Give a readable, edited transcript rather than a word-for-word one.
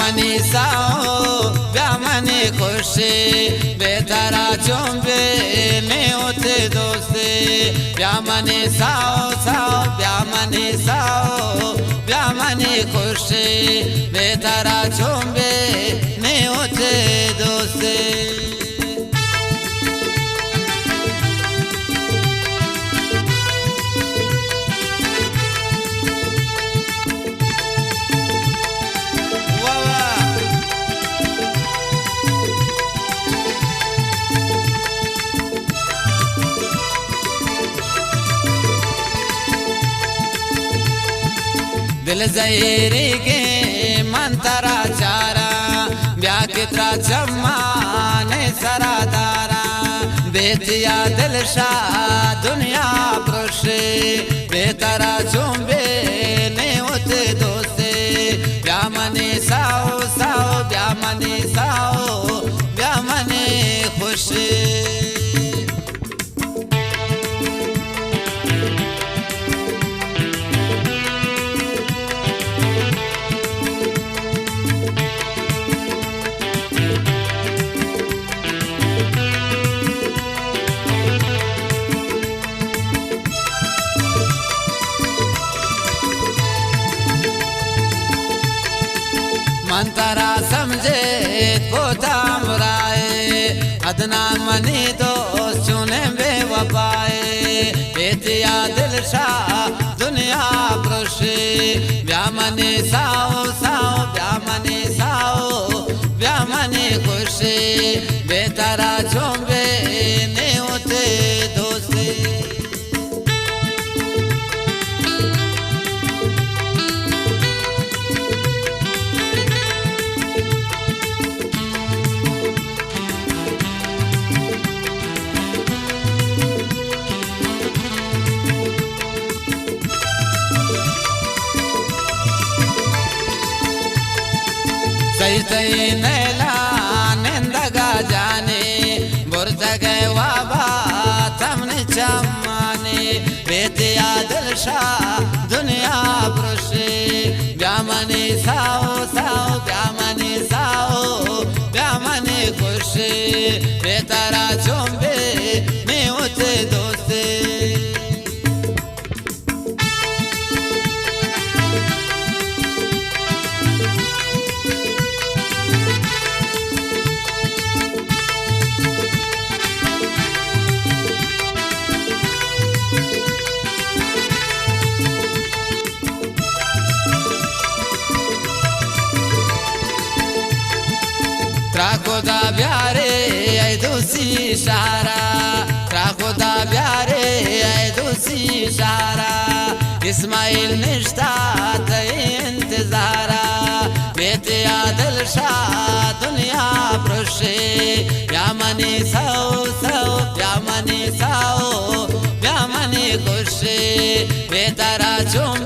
ब्यामनी Sao ब्यामनी खुशी बेतारा चुंबे ने उते दोस्ते ब्यामनी साओ साओ ब्यामनी साओ ब्यामनी खुशी बेतारा चुंबे ने उते दोस्ते दिल ज़हीरी के मंतरा चारा ब्या कितरा चम्माने सरादारा बेतिया दिल शाह दुनिया प्रोशे बेतरा चुंबे ने उते दोस्ते ब्यामनी साओ साओ ब्यामनी साओ ब्यामनी खुशी मंतरा समझे पोता मुराए अदना मनी दोस्त चुने बेवफाए बेतिया दिल शाह दुनिया प्रोशे ब्यामनी साओ साओ ब्यामनी साओ ब्यामनी खुशी बेतारा चुंबे ने उते दोस्ते सही सही नैला निंदगा जाने बुरतगे वाबा तमने चम्माने बेतिया दिल शाह दुनिया प्रोशे ब्यामनी साओ साओ ब्यामनी साओ ब्यामनी खुशी बेतारा चुंबे ने उते दोस्ते त्राकोदा ब्यारे ऐ दूसी शारा त्राकोदा ब्यारे ऐ दूसी शारा इस्माइल निश्ता इंतजारा बेतिया दिल शाह दुनिया प्रोशे ब्यामनी साओ साओ ब्यामनी साओ ब्यामनी खुशी बेतारा चुंबे